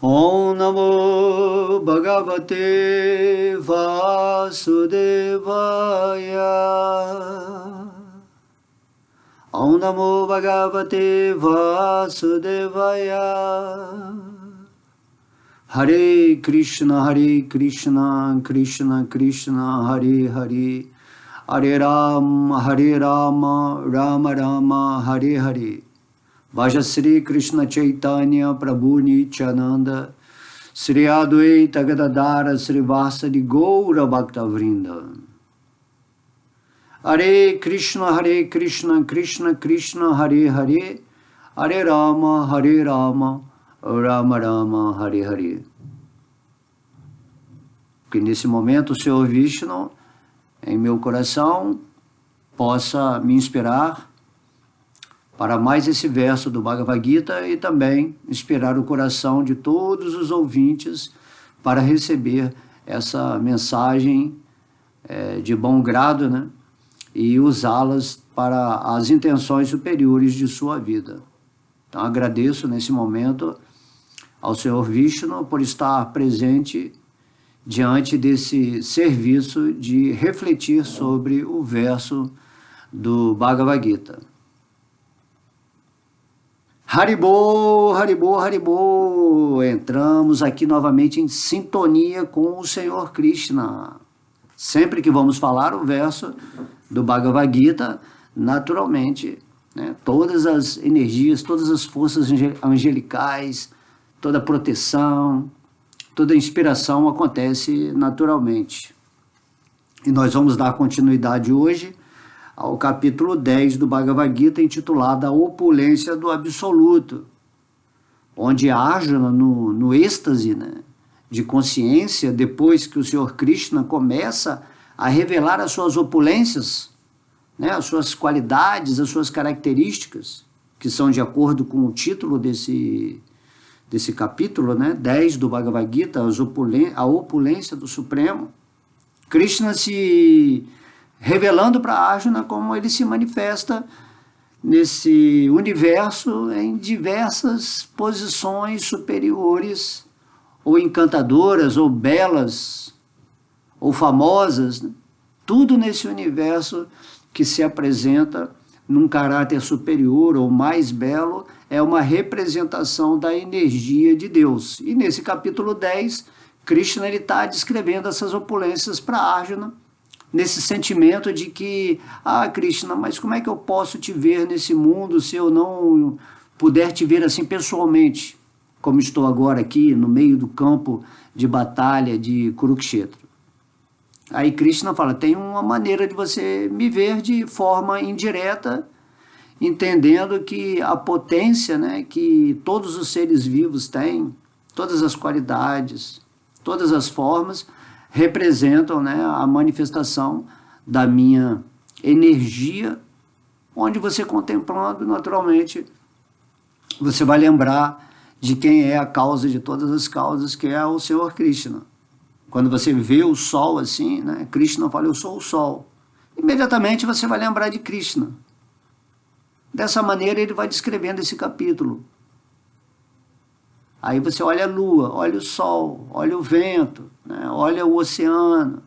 Om Namo Bhagavate Vasudevaya. Om Namo Bhagavate Vasudevaya. Hare Krishna, Krishna Krishna, Hare Hare. Hare Rama, Rama Rama, Hare Hare. Vaja Sri Krishna Chaitanya Prabhu Nityananda, Sri Adwaita Gadadara Srivasadi Gaura Bhakta Vrinda. Hare Krishna, Krishna Krishna, Hare Hare. Hare Rama, Rama Rama, Hare Hare. Que nesse momento o Senhor Vishnu, em meu coração, possa me inspirar para mais esse verso do Bhagavad Gita e também inspirar o coração de todos os ouvintes para receber essa mensagem de bom grado, né? E usá-las para as intenções superiores de sua vida. Então agradeço nesse momento ao Senhor Vishnu por estar presente diante desse serviço de refletir sobre o verso do Bhagavad Gita. Haribol, Haribol, Haribol, entramos aqui novamente em sintonia com o Senhor Krishna. Sempre que vamos falar o verso do Bhagavad Gita, naturalmente, né, todas as energias, todas as forças angelicais, toda a proteção, toda a inspiração acontece naturalmente. E nós vamos dar continuidade hoje ao capítulo 10 do Bhagavad Gita, intitulado A Opulência do Absoluto, onde Arjuna, no êxtase, né, de consciência, depois que o Senhor Krishna começa a revelar as suas opulências, né, as suas qualidades, as suas características, que são de acordo com o título desse capítulo, né, 10 do Bhagavad Gita, a opulência do Supremo, Krishna se revelando para Arjuna como ele se manifesta nesse universo em diversas posições superiores, ou encantadoras, ou belas, ou famosas, né? Tudo nesse universo que se apresenta num caráter superior ou mais belo é uma representação da energia de Deus. E nesse capítulo 10, Krishna está descrevendo essas opulências para Arjuna, nesse sentimento de que, Krishna, mas como é que eu posso te ver nesse mundo se eu não puder te ver assim pessoalmente, como estou agora aqui no meio do campo de batalha de Kurukshetra? Aí Krishna fala, tem uma maneira de você me ver de forma indireta, entendendo que a potência, né, que todos os seres vivos têm, todas as qualidades, todas as formas, representam, né, a manifestação da minha energia, onde você contemplando, naturalmente, você vai lembrar de quem é a causa de todas as causas, que é o Senhor Krishna. Quando você vê o sol assim, né, Krishna fala, eu sou o sol. Imediatamente você vai lembrar de Krishna. Dessa maneira ele vai descrevendo esse capítulo. Aí você olha a lua, olha o sol, olha o vento, né? Olha o oceano,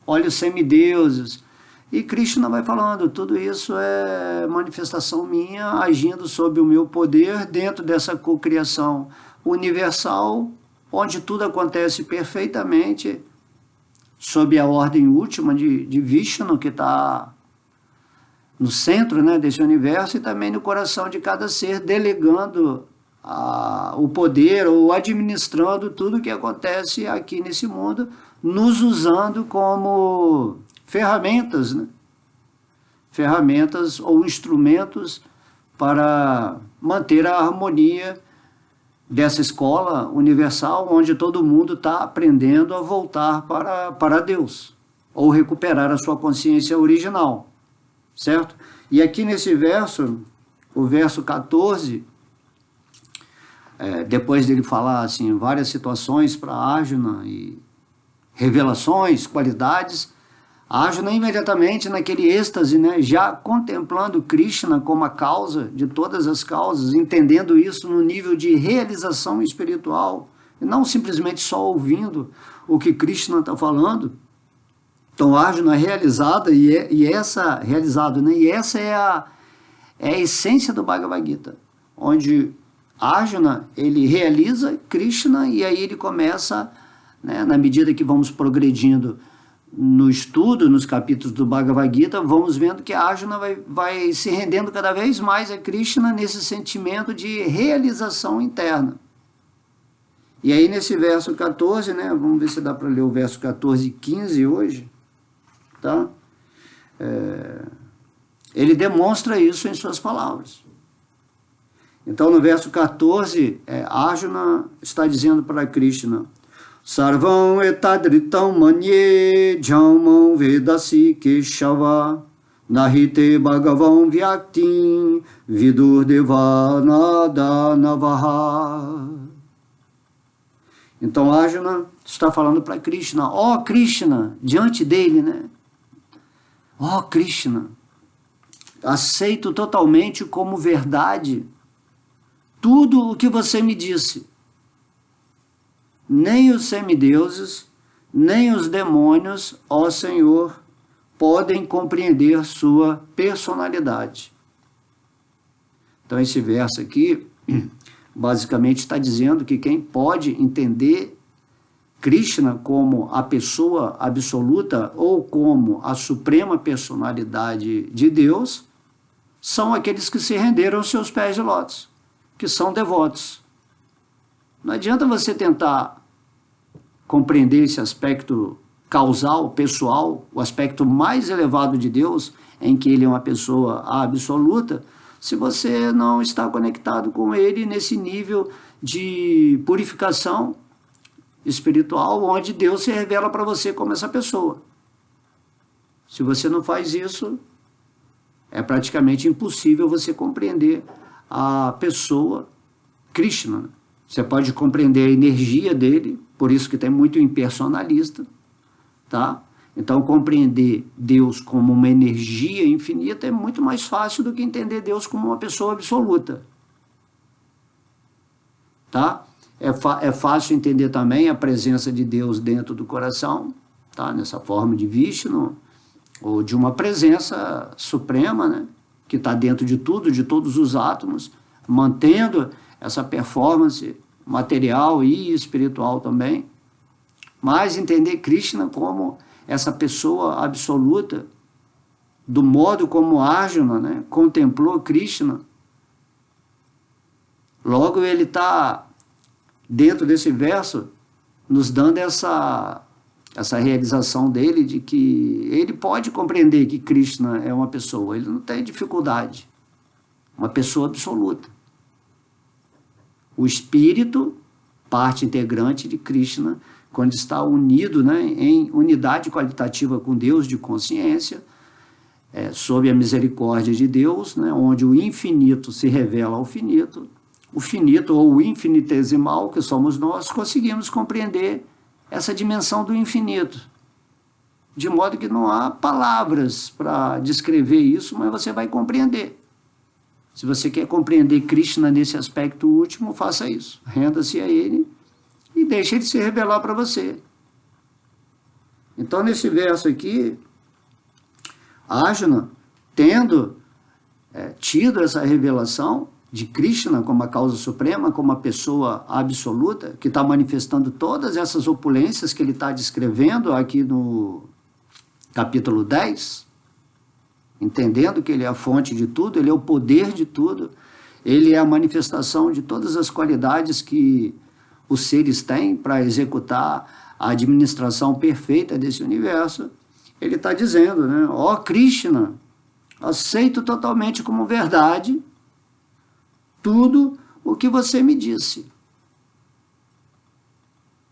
olha os semideuses. E Krishna vai falando, tudo isso é manifestação minha, agindo sob o meu poder dentro dessa cocriação universal, onde tudo acontece perfeitamente, sob a ordem última de Vishnu, que está no centro, né, desse universo, e também no coração de cada ser, delegando o poder ou administrando tudo que acontece aqui nesse mundo, nos usando como ferramentas, né? Ferramentas ou instrumentos para manter a harmonia dessa escola universal, onde todo mundo está aprendendo a voltar para Deus, ou recuperar a sua consciência original, certo? E aqui nesse verso, o verso 14, depois dele falar assim, várias situações para Arjuna e revelações, qualidades, Arjuna imediatamente naquele êxtase, né, já contemplando Krishna como a causa de todas as causas, entendendo isso no nível de realização espiritual, e não simplesmente só ouvindo o que Krishna está falando. Então, Arjuna é realizada, realizado, né? E essa é a essência do Bhagavad Gita, onde Arjuna, ele realiza Krishna e aí ele começa, né, na medida que vamos progredindo no estudo, nos capítulos do Bhagavad Gita, vamos vendo que Arjuna vai se rendendo cada vez mais a Krishna nesse sentimento de realização interna. E aí nesse verso 14, né, vamos ver se dá para ler o verso 14 e 15 hoje, tá? Ele demonstra isso em suas palavras. Então no verso 14, Arjuna está dizendo para Krishna: Sarvam etadritam manye jamam vedasi keshava nahite bhagavam vyaktim vidur devanada navaha. Então Arjuna está falando para Krishna: ó Krishna, diante dele, né? Ó Krishna, aceito totalmente como verdade tudo o que você me disse. Nem os semideuses, nem os demônios, ó Senhor, podem compreender sua personalidade. Então esse verso aqui, basicamente está dizendo que quem pode entender Krishna como a pessoa absoluta ou como a suprema personalidade de Deus são aqueles que se renderam aos seus pés de lótus, que são devotos. Não adianta você tentar compreender esse aspecto causal, pessoal, o aspecto mais elevado de Deus, em que ele é uma pessoa absoluta, se você não está conectado com ele nesse nível de purificação espiritual, onde Deus se revela para você como essa pessoa. Se você não faz isso, é praticamente impossível você compreender a pessoa Krishna. Você pode compreender a energia dele, por isso que tem muito impersonalista, tá? Então, compreender Deus como uma energia infinita é muito mais fácil do que entender Deus como uma pessoa absoluta, tá? É fácil entender também a presença de Deus dentro do coração, tá? Nessa forma de Vishnu, ou de uma presença suprema, né? Que está dentro de tudo, de todos os átomos, mantendo essa performance material e espiritual também. Mas entender Krishna como essa pessoa absoluta, do modo como Arjuna, né, contemplou Krishna, logo ele está, dentro desse verso, nos dando essa realização dele, de que ele pode compreender que Krishna é uma pessoa, ele não tem dificuldade, uma pessoa absoluta. O espírito, parte integrante de Krishna, quando está unido, né, em unidade qualitativa com Deus de consciência, sob a misericórdia de Deus, né, onde o infinito se revela ao finito, o finito ou o infinitesimal, que somos nós, conseguimos compreender essa dimensão do infinito, de modo que não há palavras para descrever isso, mas você vai compreender. Se você quer compreender Krishna nesse aspecto último, faça isso. Renda-se a ele e deixe ele se revelar para você. Então, nesse verso aqui, Arjuna, tendo tido essa revelação de Krishna como a causa suprema, como a pessoa absoluta, que está manifestando todas essas opulências que ele está descrevendo aqui no capítulo 10, entendendo que ele é a fonte de tudo, ele é o poder de tudo, ele é a manifestação de todas as qualidades que os seres têm para executar a administração perfeita desse universo. Ele está dizendo, né, ó Krishna, aceito totalmente como verdade tudo o que você me disse.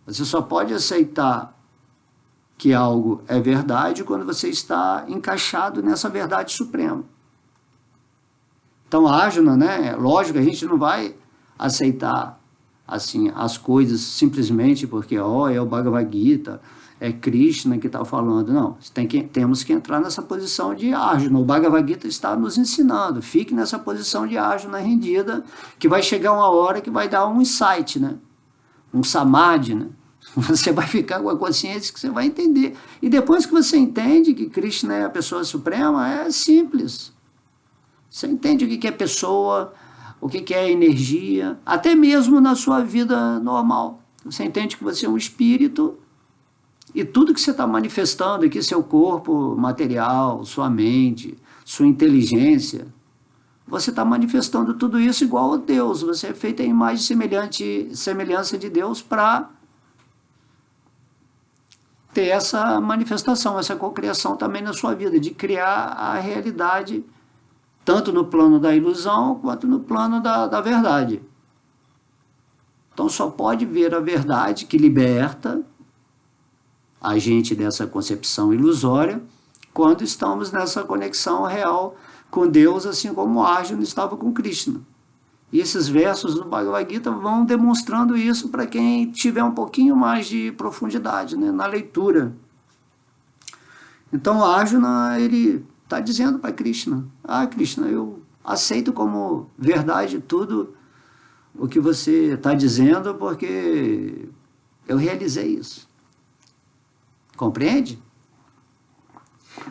Você só pode aceitar que algo é verdade quando você está encaixado nessa verdade suprema. Então, Arjuna, né, lógico, a gente não vai aceitar assim as coisas simplesmente porque é o Bhagavad Gita, é Krishna que está falando. Não, temos que entrar nessa posição de Arjuna. O Bhagavad Gita está nos ensinando. Fique nessa posição de Arjuna rendida, que vai chegar uma hora que vai dar um insight, né? um samadhi, né? Você vai ficar com a consciência que você vai entender. E depois que você entende que Krishna é a pessoa suprema, é simples. Você entende o que é pessoa, o que é energia, até mesmo na sua vida normal. Você entende que você é um espírito e tudo que você está manifestando aqui, seu corpo material, sua mente, sua inteligência, você está manifestando tudo isso igual a Deus. Você é feito em imagem e semelhança de Deus para ter essa manifestação, essa cocriação também na sua vida, de criar a realidade, tanto no plano da ilusão, quanto no plano da verdade. Então só pode ver a verdade que liberta a gente dessa concepção ilusória, quando estamos nessa conexão real com Deus, assim como Arjuna estava com Krishna. E esses versos do Bhagavad Gita vão demonstrando isso para quem tiver um pouquinho mais de profundidade, né, na leitura. Então Arjuna, ele está dizendo para Krishna: Krishna, eu aceito como verdade tudo o que você está dizendo, porque eu realizei isso. Compreende?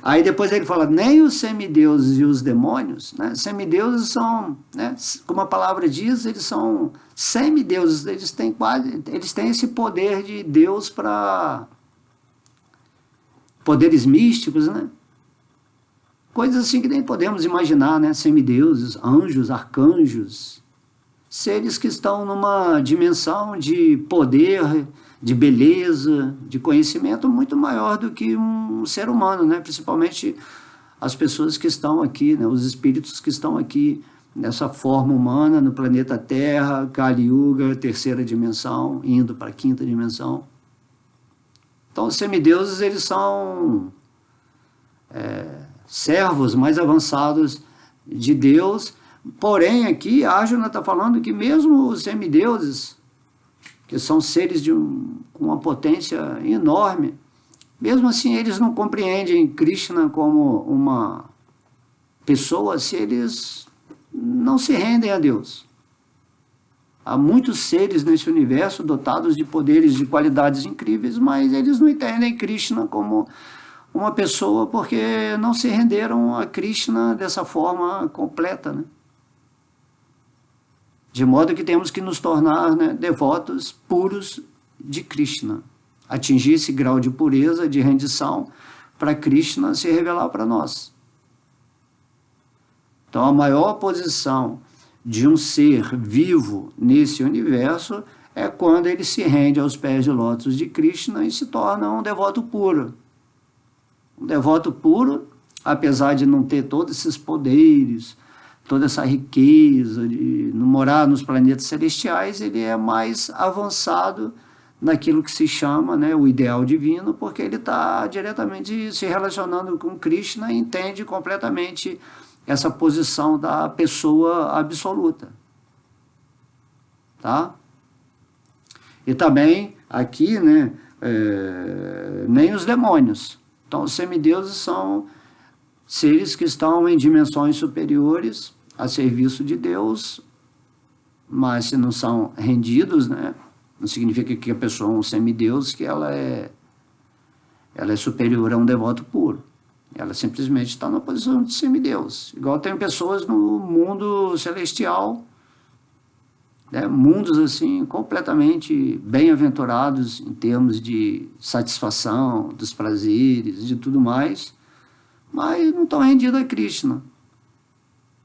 Aí depois ele fala, nem os semideuses e os demônios, né? Semideuses são, né, como a palavra diz, eles são semideuses, eles têm esse poder de Deus para poderes místicos, né? Coisas assim que nem podemos imaginar, né? Semideuses, anjos, arcanjos, seres que estão numa dimensão de poder, de beleza, de conhecimento muito maior do que um ser humano, né? Principalmente as pessoas que estão aqui, né? Os espíritos que estão aqui nessa forma humana, no planeta Terra, Kali Yuga, terceira dimensão, indo para a quinta dimensão. Então os semideuses, eles são servos mais avançados de Deus, porém aqui Arjuna está falando que mesmo os semideuses, que são seres com uma potência enorme, mesmo assim eles não compreendem Krishna como uma pessoa se eles não se rendem a Deus. Há muitos seres nesse universo dotados de poderes, de qualidades incríveis, mas eles não entendem Krishna como uma pessoa porque não se renderam a Krishna dessa forma completa, né? De modo que temos que nos tornar, né, devotos puros de Krishna. Atingir esse grau de pureza, de rendição, para Krishna se revelar para nós. Então a maior posição de um ser vivo nesse universo é quando ele se rende aos pés de lótus de Krishna e se torna um devoto puro. Um devoto puro, apesar de não ter todos esses poderes, toda essa riqueza de não morar nos planetas celestiais, ele é mais avançado naquilo que se chama, né, o ideal divino, porque ele está diretamente se relacionando com Krishna e entende completamente essa posição da pessoa absoluta. Tá? E também aqui, né, nem os demônios. Então os semideuses são seres que estão em dimensões superiores a serviço de Deus, mas se não são rendidos, né, não significa que a pessoa é um semideus, que ela é superior a um devoto puro. Ela simplesmente está na posição de semideus. Igual tem pessoas no mundo celestial, né, mundos assim completamente bem-aventurados em termos de satisfação, dos prazeres, de tudo mais, mas não estão rendidos a Krishna.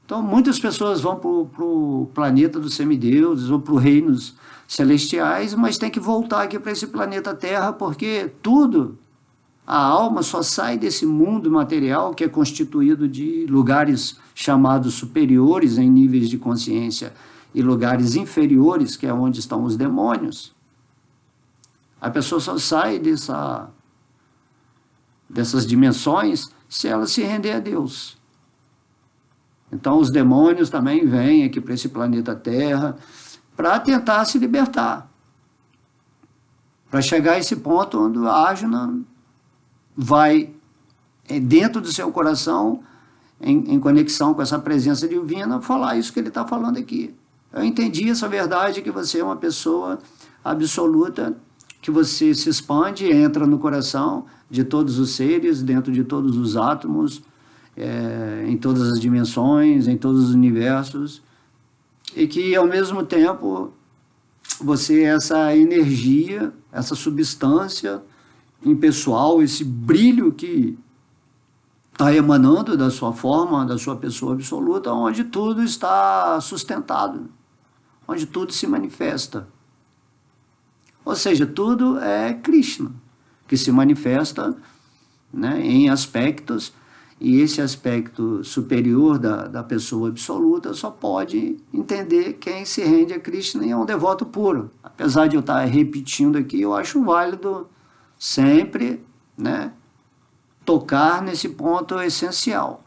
Então muitas pessoas vão para o planeta dos semideuses ou para os reinos celestiais, mas tem que voltar aqui para esse planeta Terra, porque tudo, a alma só sai desse mundo material que é constituído de lugares chamados superiores em níveis de consciência e lugares inferiores, que é onde estão os demônios. A pessoa só sai dessas dimensões se ela se render a Deus. Então os demônios também vêm aqui para esse planeta Terra para tentar se libertar, para chegar a esse ponto onde a Arjuna vai dentro do seu coração, em conexão com essa presença divina, falar isso que ele está falando aqui. Eu entendi essa verdade, que você é uma pessoa absoluta, que você se expande, entra no coração de todos os seres, dentro de todos os átomos, em todas as dimensões, em todos os universos, e que ao mesmo tempo você é essa energia, essa substância impessoal, esse brilho que está emanando da sua forma, da sua pessoa absoluta, onde tudo está sustentado, onde tudo se manifesta. Ou seja, tudo é Krishna, que se manifesta, né, em aspectos, e esse aspecto superior da pessoa absoluta só pode entender quem se rende a Krishna e é um devoto puro. Apesar de eu estar repetindo aqui, eu acho válido sempre, né, tocar nesse ponto essencial.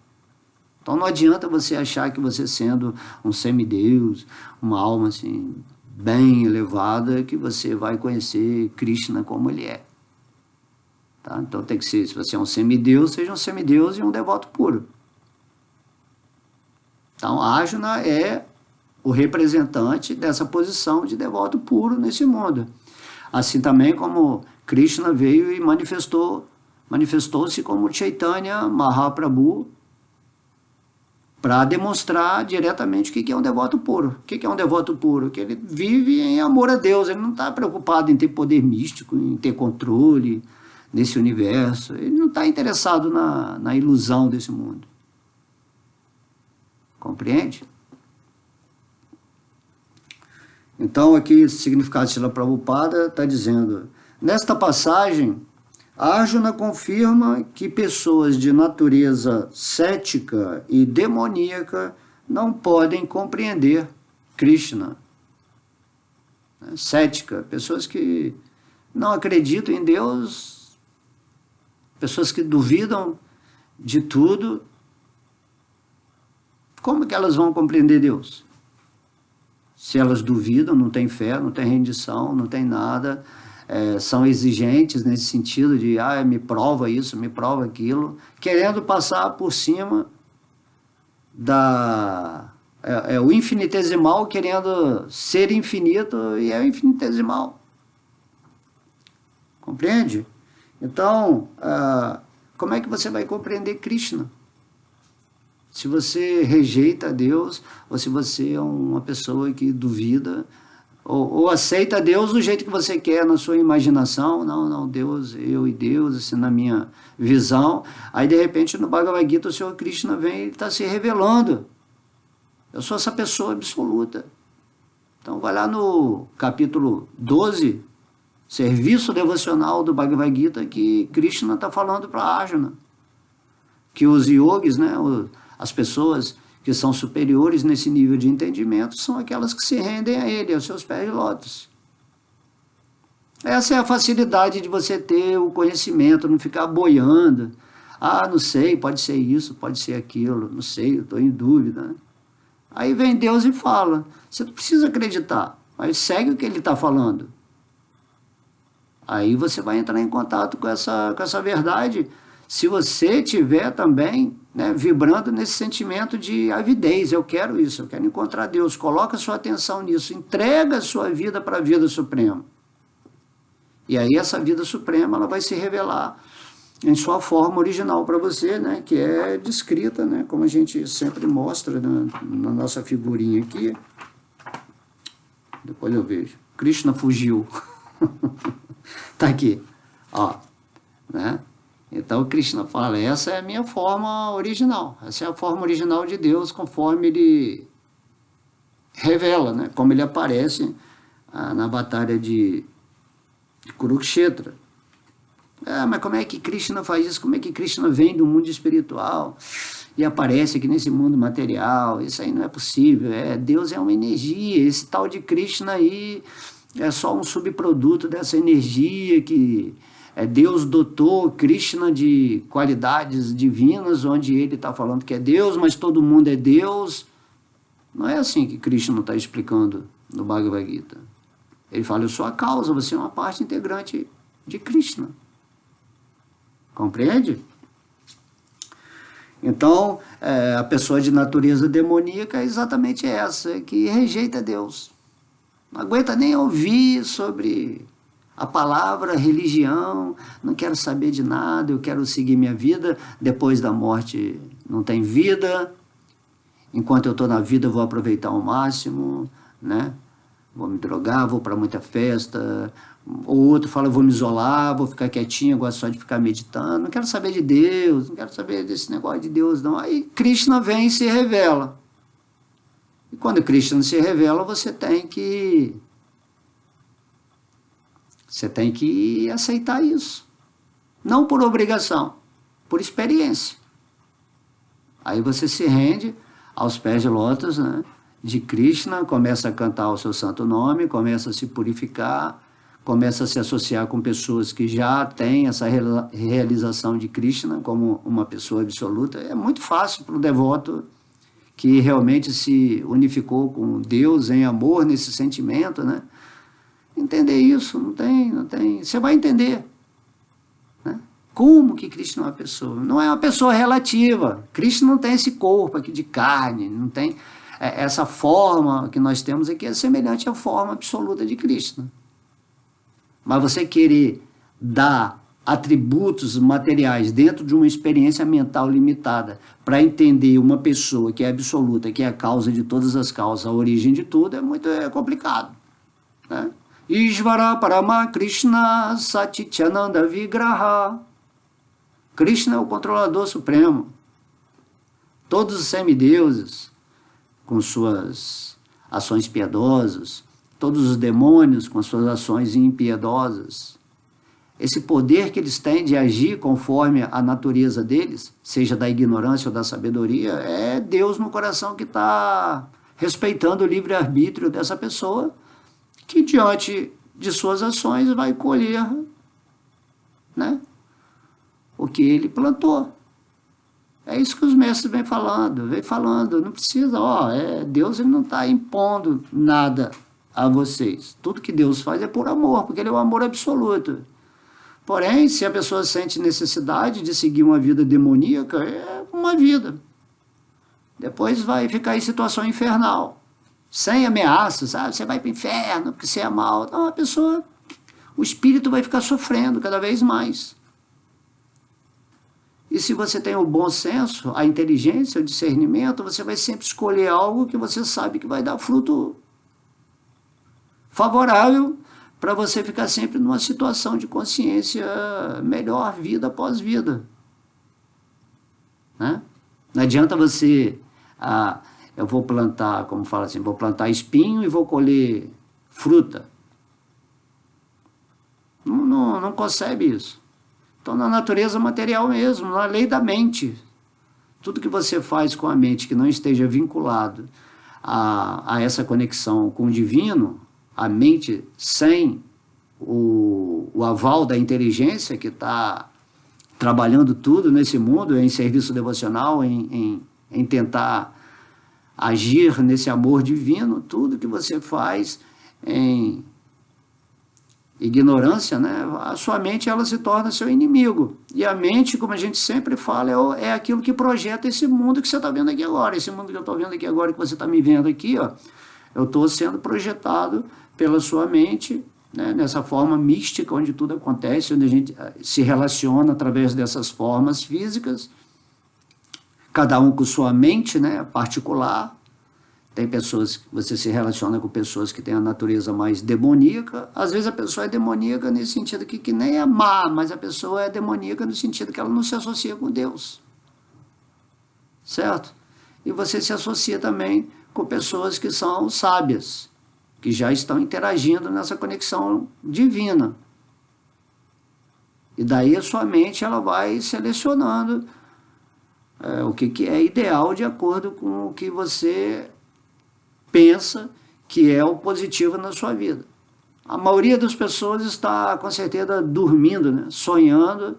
Então não adianta você achar que você sendo um semideus, uma alma assim, bem elevada, que você vai conhecer Krishna como ele é. Tá? Então tem que ser, se você é um semideus, seja um semideus e um devoto puro. Então Arjuna é o representante dessa posição de devoto puro nesse mundo. Assim também como Krishna veio e manifestou-se como Chaitanya Mahaprabhu, para demonstrar diretamente o que é um devoto puro. O que é um devoto puro? Que ele vive em amor a Deus, ele não está preocupado em ter poder místico, em ter controle nesse universo, ele não está interessado na ilusão desse mundo. Compreende? Então aqui esse significado de Srila Prabhupada está dizendo, nesta passagem, Arjuna confirma que pessoas de natureza cética e demoníaca não podem compreender Krishna. Cética, pessoas que não acreditam em Deus, pessoas que duvidam de tudo. Como que elas vão compreender Deus? Se elas duvidam, não têm fé, não têm rendição, não têm nada... são exigentes nesse sentido de me prova isso, me prova aquilo, querendo passar por cima o infinitesimal, querendo ser infinito e é o infinitesimal. Compreende? Então, como é que você vai compreender Krishna? Se você rejeita Deus, ou se você é uma pessoa que duvida, ou aceita Deus do jeito que você quer, na sua imaginação, não, Deus, eu e Deus, assim, na minha visão. Aí, de repente, no Bhagavad Gita, o Senhor Krishna vem e está se revelando. Eu sou essa pessoa absoluta. Então, vai lá no capítulo 12, serviço devocional do Bhagavad Gita, que Krishna está falando para Arjuna. Que os yogis, né, as pessoas que são superiores nesse nível de entendimento, são aquelas que se rendem a ele, aos seus pés de lótus. Essa é a facilidade de você ter o conhecimento, não ficar boiando. Não sei, pode ser isso, pode ser aquilo, não sei, eu estou em dúvida. Aí vem Deus e fala, você não precisa acreditar, mas segue o que ele está falando. Aí você vai entrar em contato com essa verdade, se você tiver também, né, vibrando nesse sentimento de avidez, eu quero isso, eu quero encontrar Deus, coloca sua atenção nisso, entrega a sua vida para a vida suprema. E aí essa vida suprema ela vai se revelar em sua forma original para você, né, que é descrita, né, como a gente sempre mostra na nossa figurinha aqui. Depois eu vejo. Krishna fugiu. Tá aqui, ó, né? Então Krishna fala, essa é a minha forma original, essa é a forma original de Deus, conforme ele revela, né? Como ele aparece na batalha de Kurukshetra. Mas como é que Krishna faz isso? Como é que Krishna vem do mundo espiritual e aparece aqui nesse mundo material? Isso aí não é possível, Deus é uma energia, esse tal de Krishna aí é só um subproduto dessa energia que... Deus dotou Krishna de qualidades divinas, onde ele está falando que é Deus, mas todo mundo é Deus. Não é assim que Krishna está explicando no Bhagavad Gita. Ele fala, eu sou a causa, você é uma parte integrante de Krishna. Compreende? Então, a pessoa de natureza demoníaca é exatamente essa, que rejeita Deus. Não aguenta nem ouvir sobre a palavra religião, não quero saber de nada, eu quero seguir minha vida, depois da morte não tem vida, enquanto eu estou na vida eu vou aproveitar ao máximo, né? Vou me drogar, vou para muita festa, ou outro fala, vou me isolar, vou ficar quietinho, eu gosto só de ficar meditando, não quero saber de Deus, não quero saber desse negócio de Deus não. Aí Krishna vem e se revela. E quando Krishna se revela, você tem que aceitar isso. Não por obrigação, por experiência. Aí você se rende aos pés de lótus, né, de Krishna, começa a cantar o seu santo nome, começa a se purificar, começa a se associar com pessoas que já têm essa realização de Krishna como uma pessoa absoluta. É muito fácil para o devoto que realmente se unificou com Deus em amor, nesse sentimento, né? Entender isso, não tem, você vai entender, né? Como que Krishna é uma pessoa? Não é uma pessoa relativa. Krishna não tem esse corpo aqui de carne, não tem essa forma que nós temos aqui, é semelhante à forma absoluta de Krishna. Mas você querer dar atributos materiais dentro de uma experiência mental limitada para entender uma pessoa que é absoluta, que é a causa de todas as causas, a origem de tudo, é muito complicado, né? Ishvara Parama Krishna Satchitananda Vigraha. Krishna é o controlador supremo. Todos os semideuses, com suas ações piedosas, todos os demônios com suas ações impiedosas, esse poder que eles têm de agir conforme a natureza deles, seja da ignorância ou da sabedoria, é Deus no coração que está respeitando o livre-arbítrio dessa pessoa, que diante de suas ações vai colher, né, o que ele plantou. É isso que os mestres vêm falando, não precisa, Deus ele não está impondo nada a vocês. Tudo que Deus faz é por amor, porque ele é o amor absoluto. Porém, se a pessoa sente necessidade de seguir uma vida demoníaca, é uma vida. Depois vai ficar em situação infernal, sem ameaças, sabe? Você vai para o inferno porque você é mal. Não, a pessoa, o espírito vai ficar sofrendo cada vez mais. E se você tem o bom senso, a inteligência, o discernimento, você vai sempre escolher algo que você sabe que vai dar fruto favorável para você ficar sempre numa situação de consciência melhor, vida após vida, né? Não adianta você, eu vou plantar, como fala assim, vou plantar espinho e vou colher fruta. Não concebe isso. Então, na natureza material mesmo, na lei da mente, tudo que você faz com a mente que não esteja vinculado a essa conexão com o divino, a mente sem o aval da inteligência que está trabalhando tudo nesse mundo, em serviço devocional, em tentar agir nesse amor divino, tudo que você faz em ignorância, né? A sua mente ela se torna seu inimigo. E a mente, como a gente sempre fala, é aquilo que projeta esse mundo que você está vendo aqui agora. Esse mundo que eu estou vendo aqui agora, que você está me vendo aqui, ó, eu estou sendo projetado pela sua mente, né, nessa forma mística, onde tudo acontece, onde a gente se relaciona através dessas formas físicas, cada um com sua mente, né, particular. Tem pessoas que você se relaciona com pessoas que têm a natureza mais demoníaca. Às vezes a pessoa é demoníaca nesse sentido que nem é má, mas a pessoa é demoníaca no sentido que ela não se associa com Deus. Certo? E você se associa também com pessoas que são sábias, que já estão interagindo nessa conexão divina. E daí a sua mente ela vai selecionando o que é ideal de acordo com o que você pensa que é o positivo na sua vida. A maioria das pessoas está, com certeza, dormindo, né? Sonhando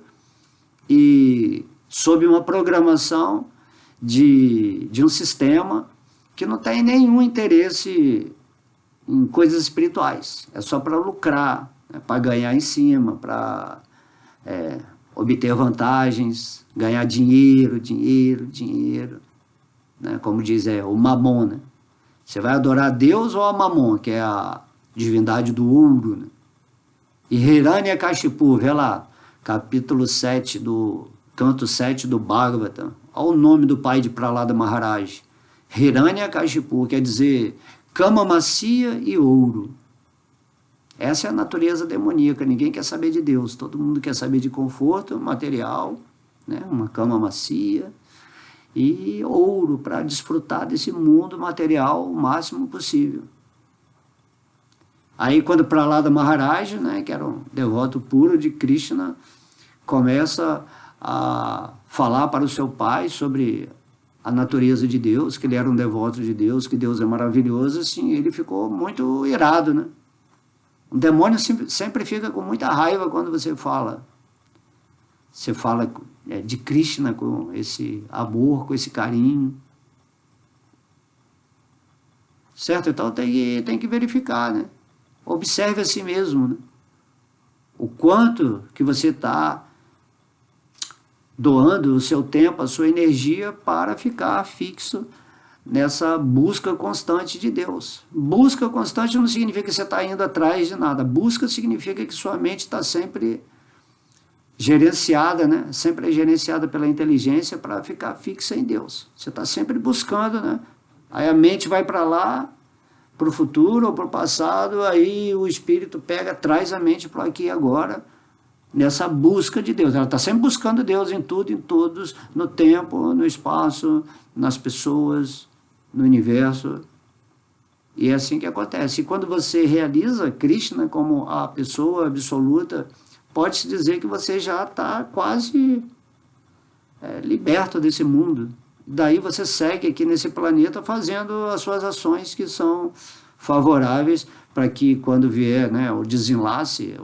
e sob uma programação de um sistema que não tem nenhum interesse em coisas espirituais. É só para lucrar, né? Para ganhar em cima, para obter vantagens, ganhar dinheiro, né? Como diz o mamon, né? Você vai adorar Deus ou a mamon, que é divindade do ouro, né? E Hiranyakashipu, vê lá, capítulo 7 canto 7 do Bhagavatam, olha o nome do pai de Prahlada Maharaj. Hiranyakashipu quer dizer cama macia e ouro. Essa é a natureza demoníaca, ninguém quer saber de Deus, todo mundo quer saber de conforto material, né? Uma cama macia e ouro para desfrutar desse mundo material o máximo possível. Aí quando Prahlada Maharaj, né, que era um devoto puro de Krishna, começa a falar para o seu pai sobre a natureza de Deus, que ele era um devoto de Deus, que Deus é maravilhoso, assim, ele ficou muito irado, né? O demônio sempre fica com muita raiva quando você fala. Você fala de Krishna com esse amor, com esse carinho. Certo? Então tem que verificar, né? Observe a si mesmo, né? O quanto que você está doando o seu tempo, a sua energia para ficar fixo nessa busca constante de Deus. Busca constante não significa que você está indo atrás de nada. Busca significa que sua mente está sempre gerenciada, né? Sempre é gerenciada pela inteligência para ficar fixa em Deus. Você está sempre buscando, né? Aí a mente vai para lá, para o futuro ou para o passado, aí o espírito traz a mente para aqui e agora, nessa busca de Deus. Ela está sempre buscando Deus em tudo, em todos, no tempo, no espaço, nas pessoas, no universo. E é assim que acontece. E quando você realiza Krishna como a pessoa absoluta, pode-se dizer que você já está quase liberto desse mundo. Daí você segue aqui nesse planeta fazendo as suas ações que são favoráveis para que quando vier, né, o desenlace,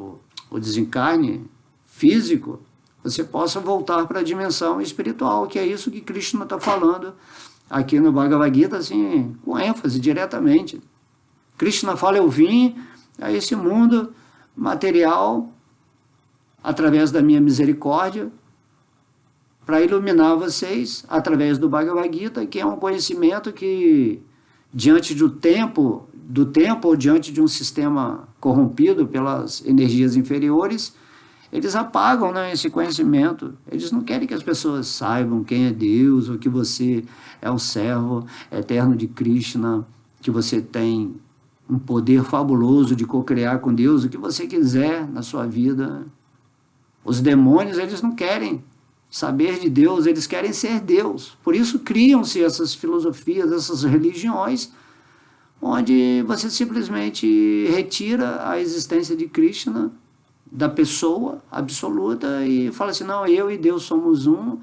o desencarne físico, você possa voltar para a dimensão espiritual, que é isso que Krishna está falando aqui no Bhagavad Gita, assim, com ênfase, diretamente. Krishna fala, eu vim a esse mundo material através da minha misericórdia, para iluminar vocês através do Bhagavad Gita, que é um conhecimento que, diante do tempo ou diante de um sistema corrompido pelas energias inferiores, eles apagam, né, esse conhecimento. Eles não querem que as pessoas saibam quem é Deus, ou que você é um servo eterno de Krishna, que você tem um poder fabuloso de co-criar com Deus o que você quiser na sua vida. Os demônios, eles não querem saber de Deus, eles querem ser Deus. Por isso criam-se essas filosofias, essas religiões, onde você simplesmente retira a existência de Krishna da pessoa absoluta e fala assim, não, eu e Deus somos um,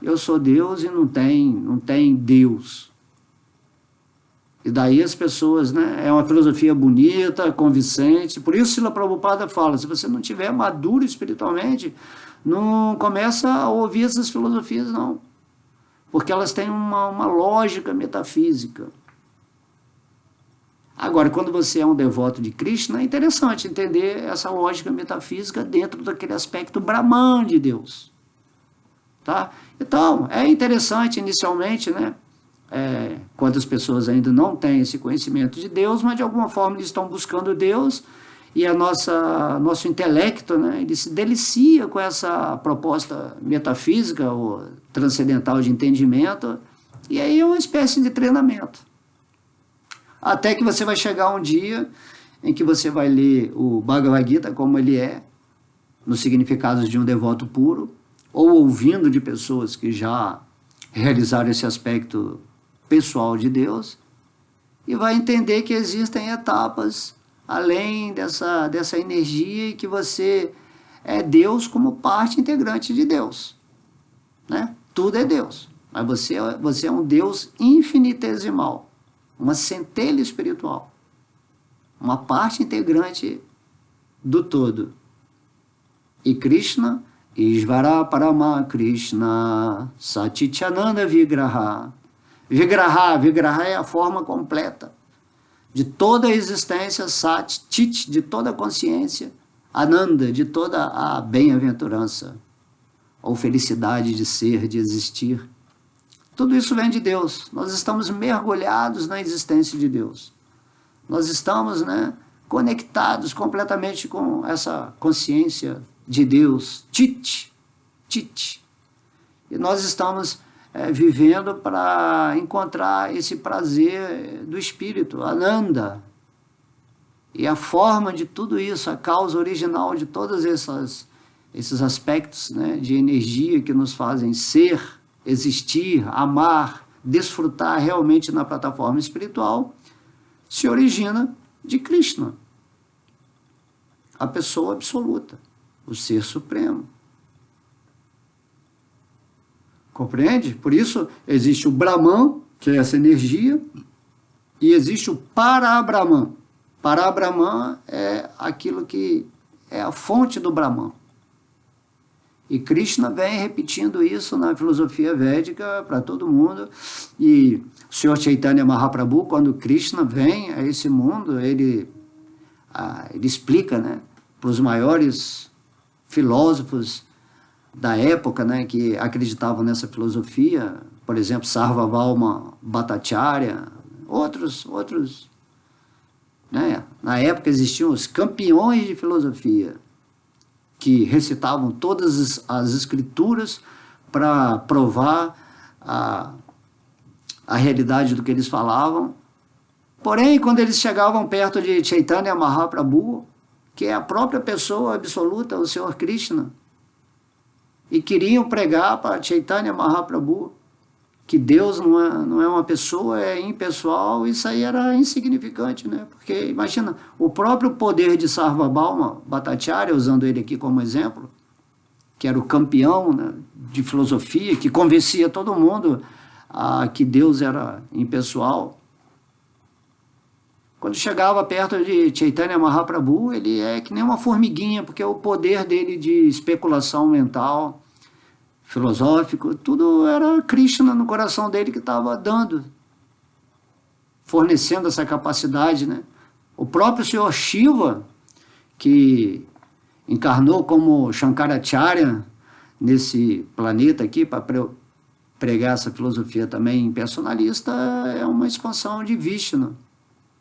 eu sou Deus e não tem Deus. E daí as pessoas, né, é uma filosofia bonita, convincente, por isso Srila Prabhupada fala, se você não tiver maduro espiritualmente, não começa a ouvir essas filosofias, não. Porque elas têm uma lógica metafísica. Agora, quando você é um devoto de Krishna, é interessante entender essa lógica metafísica dentro daquele aspecto Brahman de Deus. Tá? Então, é interessante inicialmente, né? Quando as pessoas ainda não têm esse conhecimento de Deus, mas de alguma forma eles estão buscando Deus, e nosso intelecto, né, ele se delicia com essa proposta metafísica ou transcendental de entendimento, e aí é uma espécie de treinamento. Até que você vai chegar um dia em que você vai ler o Bhagavad Gita como ele é, nos significados de um devoto puro, ou ouvindo de pessoas que já realizaram esse aspecto pessoal de Deus, e vai entender que existem etapas além dessa energia, e que você é Deus como parte integrante de Deus, né? Tudo é Deus, mas você é um Deus infinitesimal, uma centelha espiritual, uma parte integrante do todo. E Krishna, Ishvara Parama Krishna, Satchitananda Vigraha. Vigraha é a forma completa de toda a existência, Sat, Chit, de toda a consciência, Ananda, de toda a bem-aventurança, ou felicidade de ser, de existir. Tudo isso vem de Deus. Nós estamos mergulhados na existência de Deus. Nós estamos, né, conectados completamente com essa consciência de Deus, Tit, Tit. E nós estamos vivendo para encontrar esse prazer do Espírito, Ananda. E a forma de tudo isso, a causa original de todos esses aspectos, né, de energia que nos fazem ser, existir, amar, desfrutar realmente na plataforma espiritual, se origina de Krishna, a pessoa absoluta, o Ser Supremo. Compreende? Por isso existe o Brahman, que é essa energia, e existe o Para-Brahman. Para-Brahman é aquilo que é a fonte do Brahman. E Krishna vem repetindo isso na filosofia védica para todo mundo. E o Senhor Chaitanya Mahaprabhu, quando Krishna vem a esse mundo, ele explica, né, para os maiores filósofos da época, né, que acreditavam nessa filosofia, por exemplo, Sarvabhauma Bhattacharya, outros, né? Na época existiam os campeões de filosofia, que recitavam todas as escrituras para provar a realidade do que eles falavam. Porém, quando eles chegavam perto de Chaitanya Mahaprabhu, que é a própria pessoa absoluta, o Senhor Krishna, e queriam pregar para Chaitanya Mahaprabhu que Deus não é uma pessoa, é impessoal, isso aí era insignificante, né? Porque, imagina, o próprio poder de Sarvabhauma Bhattacharya, usando ele aqui como exemplo, que era o campeão, né, de filosofia, que convencia todo mundo que Deus era impessoal. Quando chegava perto de Chaitanya Mahaprabhu, ele é que nem uma formiguinha, porque o poder dele de especulação mental, filosófico, tudo era Krishna no coração dele que estava dando, fornecendo essa capacidade, né? O próprio Senhor Shiva, que encarnou como Shankaracharya nesse planeta aqui para pregar essa filosofia também personalista, é uma expansão de Vishnu,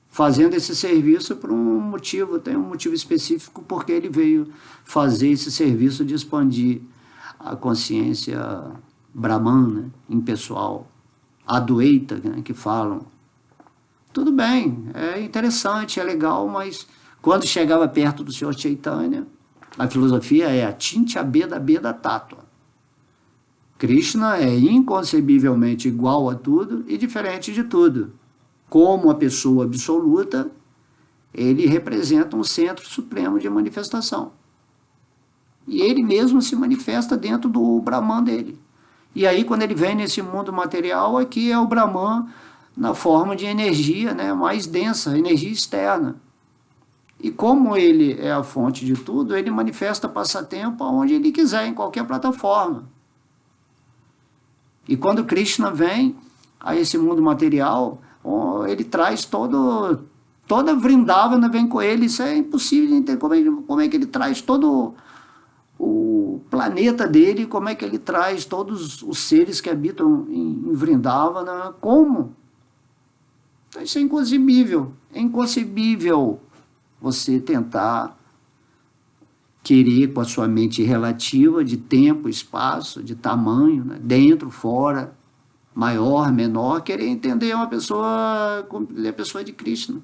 fazendo esse serviço por um motivo, tem um motivo específico, porque ele veio fazer esse serviço de expandir a consciência Brahman, né, impessoal, Adwaita, né, que falam. Tudo bem, é interessante, é legal, mas quando chegava perto do Senhor Chaitanya, a filosofia é a Tincha Beda Beda Tattva. Krishna é inconcebivelmente igual a tudo e diferente de tudo. Como a pessoa absoluta, ele representa um centro supremo de manifestação. E ele mesmo se manifesta dentro do Brahman dele. E aí, quando ele vem nesse mundo material, aqui é o Brahman na forma de energia, né, mais densa, energia externa. E como ele é a fonte de tudo, ele manifesta passatempo onde ele quiser, em qualquer plataforma. E quando Krishna vem a esse mundo material, ele traz toda Vrindavana vem com ele. Isso é impossível de entender como é que ele traz todo o planeta dele, como é que ele traz todos os seres que habitam em Vrindavana, como? Então isso é inconcebível. É inconcebível você tentar querer com a sua mente relativa de tempo, espaço, de tamanho, né? Dentro, fora, maior, menor, querer entender uma pessoa como a pessoa de Krishna.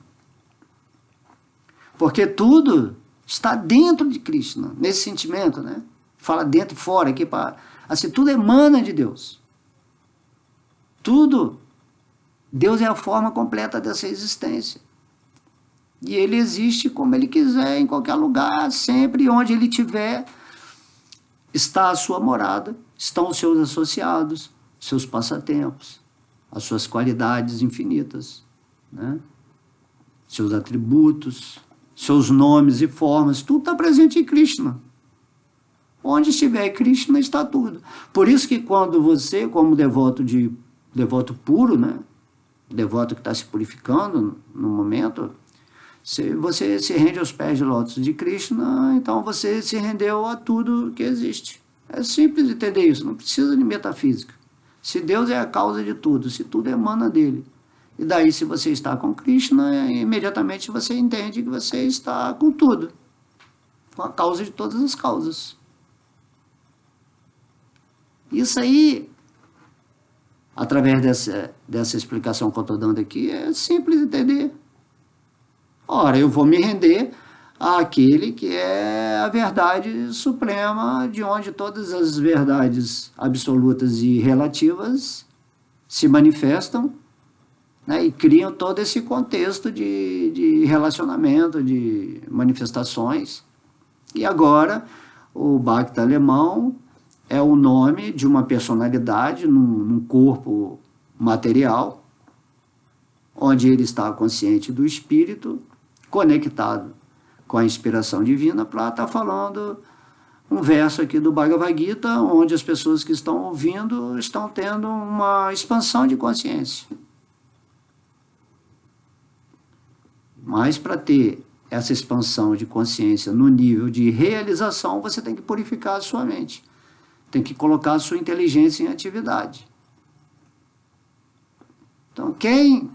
Porque tudo está dentro de Krishna, nesse sentimento, né? Fala dentro e fora, aqui para assim, tudo emana de Deus. Tudo. Deus é a forma completa dessa existência. E ele existe como ele quiser, em qualquer lugar, sempre onde ele estiver, está a sua morada, estão os seus associados, seus passatempos, as suas qualidades infinitas, né? Seus atributos, seus nomes e formas, tudo está presente em Krishna. Onde estiver Krishna, está tudo. Por isso que quando você, como devoto puro, né? Devoto que está se purificando no momento, se você se rende aos pés de lótus de Krishna, então você se rendeu a tudo que existe. É simples entender isso, não precisa de metafísica. Se Deus é a causa de tudo, se tudo emana dele, E daí, se você está com Krishna, imediatamente você entende que você está com tudo, com a causa de todas as causas. Isso aí, através dessa explicação que eu estou dando aqui, é simples de entender. Ora, eu vou me render àquele que é a verdade suprema, de onde todas as verdades absolutas e relativas se manifestam, né, e criam todo esse contexto de relacionamento, de manifestações. E agora, o Bhakta alemão é o nome de uma personalidade num corpo material, onde ele está consciente do espírito, conectado com a inspiração divina, para estar falando um verso aqui do Bhagavad Gita, onde as pessoas que estão ouvindo estão tendo uma expansão de consciência. Mas para ter essa expansão de consciência no nível de realização, você tem que purificar a sua mente. Tem que colocar a sua inteligência em atividade. Então, quem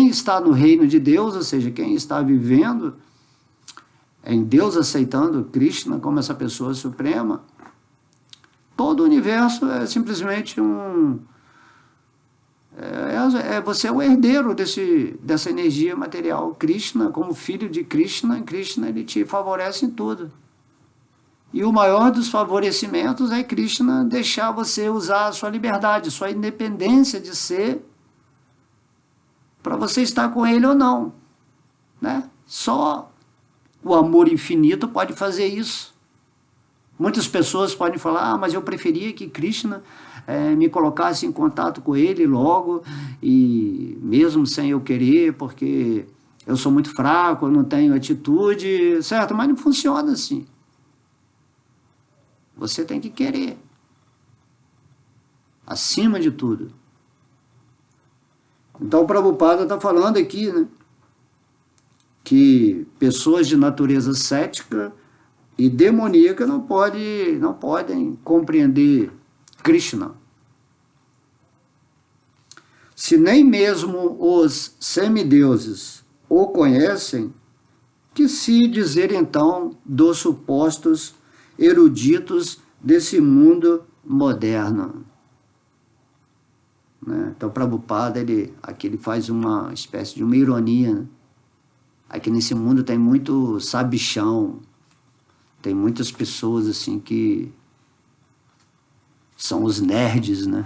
está no reino de Deus, ou seja, quem está vivendo em Deus, aceitando Krishna como essa pessoa suprema, todo o universo é simplesmente você é o herdeiro dessa energia material. Krishna, como filho de Krishna, ele te favorece em tudo. E o maior dos favorecimentos é Krishna deixar você usar a sua liberdade, sua independência de ser, para você estar com ele ou não, né? Só o amor infinito pode fazer isso. Muitas pessoas podem falar, mas eu preferia que Krishna me colocasse em contato com ele logo, e mesmo sem eu querer, porque eu sou muito fraco, eu não tenho atitude, certo? Mas não funciona assim. Você tem que querer, acima de tudo. Então o Prabhupada está falando aqui, né, que pessoas de natureza cética e demoníaca não podem compreender Krishna. Se nem mesmo os semideuses o conhecem, que se dizer então dos supostos eruditos desse mundo moderno, né? Então, Prabhupada, aqui ele faz uma espécie de uma ironia, né? Aqui nesse mundo tem muito sabichão, tem muitas pessoas assim que são os nerds, né?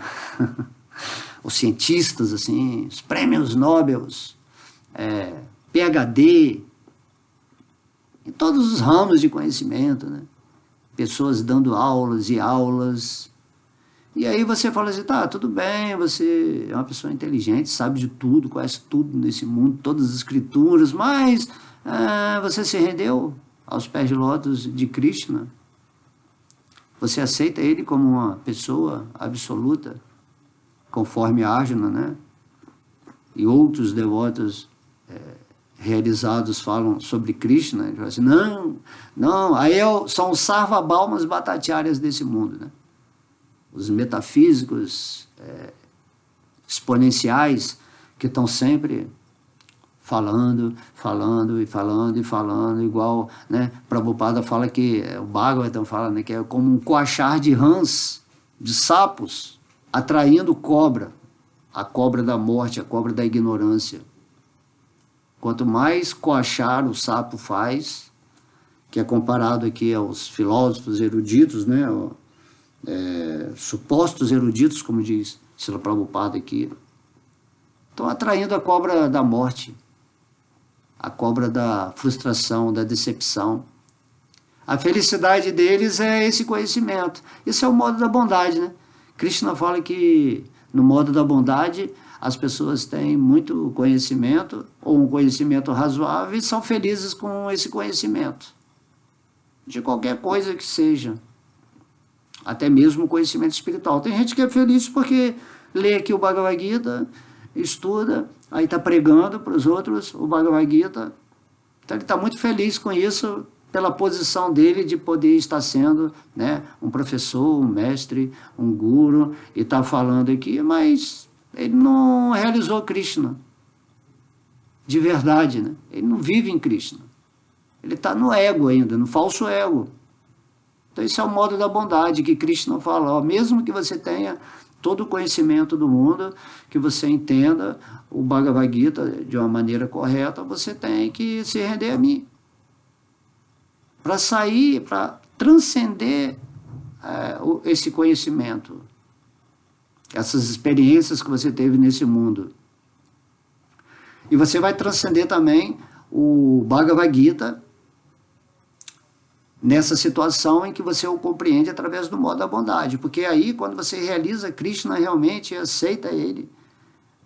Os cientistas, assim, os prêmios Nobel, PhD, em todos os ramos de conhecimento, né? Pessoas dando aulas e aulas. E aí você fala assim, tá, tudo bem, você é uma pessoa inteligente, sabe de tudo, conhece tudo nesse mundo, todas as escrituras, mas você se rendeu aos pés de lótus de Krishna? Você aceita ele como uma pessoa absoluta, conforme Arjuna, né? E outros devotos realizados falam sobre Krishna, ele fala assim, não, aí são os sarvabhaumas bhattacháryas desse mundo, né? Os metafísicos exponenciais que estão sempre falando, igual, né? Prabhupada fala que, o Bhagavatam fala, né, que é como um coachar de rãs, de sapos, atraindo cobra, a cobra da morte, a cobra da ignorância. Quanto mais coachar o sapo faz, que é comparado aqui aos filósofos eruditos, né, supostos eruditos, como diz Srila Prabhupada aqui, estão atraindo a cobra da morte, a cobra da frustração, da decepção. A felicidade deles é esse conhecimento. Isso é o modo da bondade, né? Krishna fala que no modo da bondade as pessoas têm muito conhecimento, ou um conhecimento razoável, e são felizes com esse conhecimento, de qualquer coisa que seja. Até mesmo conhecimento espiritual. Tem gente que é feliz porque lê aqui o Bhagavad Gita, estuda, aí está pregando para os outros o Bhagavad Gita. Então ele está muito feliz com isso, pela posição dele de poder estar sendo, né, um professor, um mestre, um guru, e está falando aqui, mas ele não realizou Krishna de verdade, né? Ele não vive em Krishna. Ele está no ego ainda, no falso ego. Então esse é o modo da bondade que Krishna fala. Ó, mesmo que você tenha todo o conhecimento do mundo, que você entenda o Bhagavad Gita de uma maneira correta, você tem que se render a mim. Para sair, para transcender esse conhecimento, essas experiências que você teve nesse mundo. E você vai transcender também o Bhagavad Gita nessa situação em que você o compreende através do modo da bondade. Porque aí, quando você realiza Krishna realmente, aceita ele,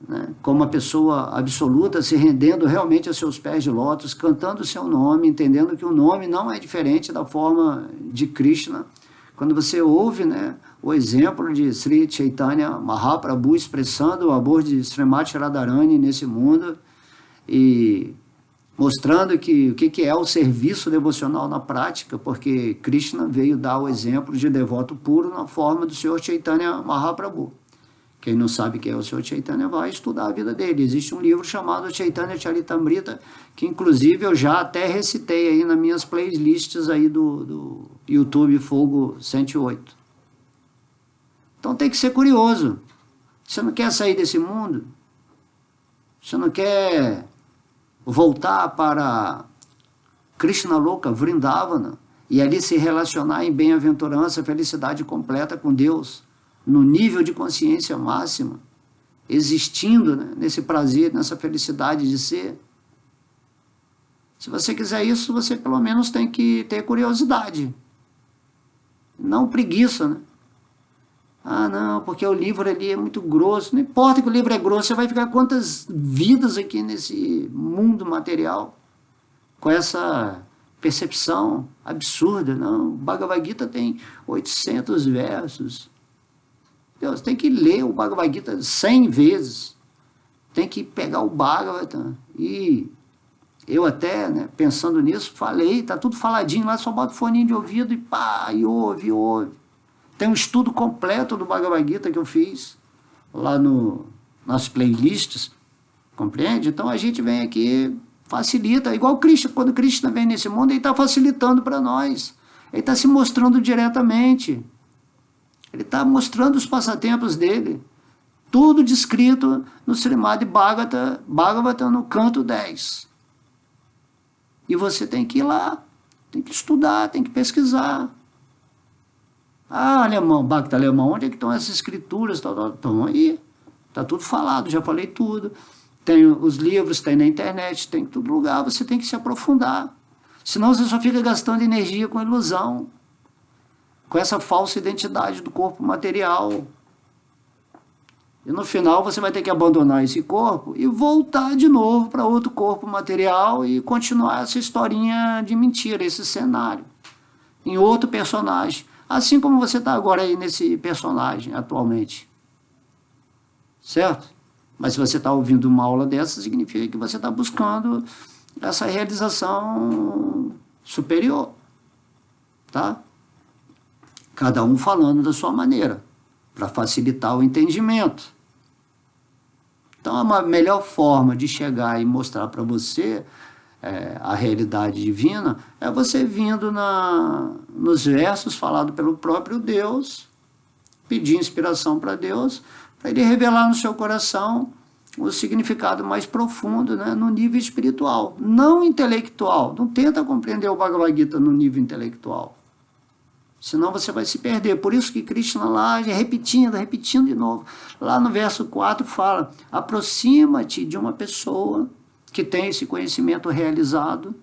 né, como uma pessoa absoluta, se rendendo realmente aos seus pés de lótus, cantando o seu nome, entendendo que o nome não é diferente da forma de Krishna. Quando você ouve, né, o exemplo de Sri Chaitanya Mahaprabhu expressando o amor de Srimati Radharani nesse mundo e mostrando que o que é o serviço devocional na prática, porque Krishna veio dar o exemplo de devoto puro na forma do Senhor Chaitanya Mahaprabhu. Quem não sabe quem é o Senhor Chaitanya vai estudar a vida dele. Existe um livro chamado Chaitanya Charitamrita, que inclusive eu já até recitei aí nas minhas playlists aí do YouTube Fogo 108. Então tem que ser curioso. Você não quer sair desse mundo? Você não quer voltar para Krishna Loka, Vrindavana, e ali se relacionar em bem-aventurança, felicidade completa com Deus, no nível de consciência máxima, existindo, né, nesse prazer, nessa felicidade de ser? Se você quiser isso, você pelo menos tem que ter curiosidade, não preguiça, né? Ah, não, porque o livro ali é muito grosso. Não importa que o livro é grosso, você vai ficar quantas vidas aqui nesse mundo material com essa percepção absurda. Não, o Bhagavad Gita tem 800 versos. Deus, tem que ler o Bhagavad Gita 100 vezes. Tem que pegar o Bhagavatam. E eu até, né, pensando nisso, falei, tá tudo faladinho lá, só bota o foninho de ouvido e pá, e ouve. Tem um estudo completo do Bhagavad Gita que eu fiz lá nas playlists, compreende? Então a gente vem aqui, facilita, igual Krishna, quando Krishna vem nesse mundo, ele está facilitando para nós, ele está se mostrando diretamente, ele está mostrando os passatempos dele, tudo descrito no Srimad Bhagavatam no canto 10. E você tem que ir lá, tem que estudar, tem que pesquisar. Ah, alemão, Bhakta alemão, onde é que estão essas escrituras? Estão aí, está tudo falado, já falei tudo. Tem os livros, tem na internet, tem em todo lugar, você tem que se aprofundar. Senão você só fica gastando energia com ilusão, com essa falsa identidade do corpo material. E no final você vai ter que abandonar esse corpo e voltar de novo para outro corpo material e continuar essa historinha de mentira, esse cenário, em outro personagem. Assim como você está agora aí nesse personagem atualmente. Certo? Mas se você está ouvindo uma aula dessa, significa que você está buscando essa realização superior. Tá? Cada um falando da sua maneira, para facilitar o entendimento. Então, a melhor forma de chegar e mostrar para você a realidade divina é você vindo nos versos falados pelo próprio Deus, pedir inspiração para Deus, para ele revelar no seu coração o significado mais profundo, né, no nível espiritual, não intelectual. Não tenta compreender o Bhagavad Gita no nível intelectual, senão você vai se perder. Por isso que Krishna lá, repetindo de novo, lá no verso 4 fala: aproxima-te de uma pessoa que tem esse conhecimento realizado,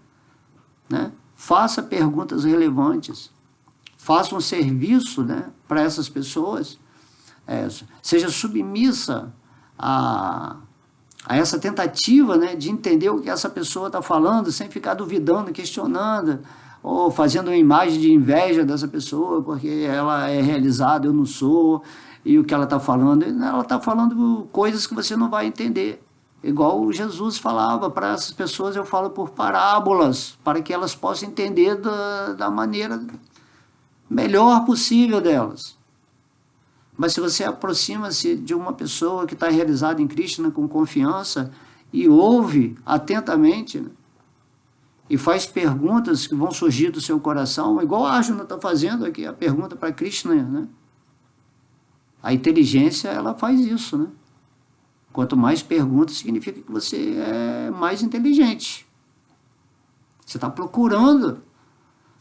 né? Faça perguntas relevantes, faça um serviço, né, para essas pessoas, seja submissa a essa tentativa, né, de entender o que essa pessoa está falando, sem ficar duvidando, questionando, ou fazendo uma imagem de inveja dessa pessoa, porque ela é realizada, eu não sou, e o que ela está falando coisas que você não vai entender. Igual Jesus falava para essas pessoas, eu falo por parábolas, para que elas possam entender da maneira melhor possível delas. Mas se você aproxima-se de uma pessoa que está realizada em Krishna com confiança e ouve atentamente, né, e faz perguntas que vão surgir do seu coração, igual a Arjuna está fazendo aqui, a pergunta para Krishna, né? A inteligência, ela faz isso, né? Quanto mais perguntas, significa que você é mais inteligente. Você está procurando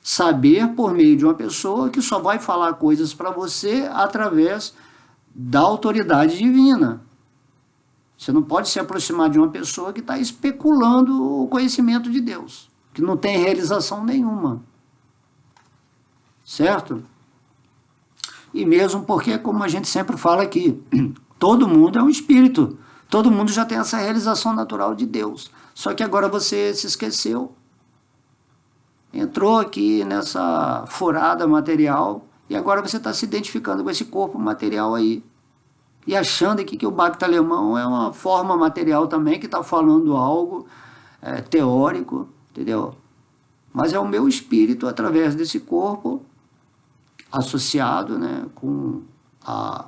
saber por meio de uma pessoa que só vai falar coisas para você através da autoridade divina. Você não pode se aproximar de uma pessoa que está especulando o conhecimento de Deus, que não tem realização nenhuma. Certo? E mesmo porque, como a gente sempre fala aqui, todo mundo é um espírito. Todo mundo já tem essa realização natural de Deus. Só que agora você se esqueceu. Entrou aqui nessa furada material e agora você está se identificando com esse corpo material aí. E achando aqui que o Bhakti alemão é uma forma material também, que está falando algo teórico, entendeu? Mas é o meu espírito, através desse corpo, associado, né, com a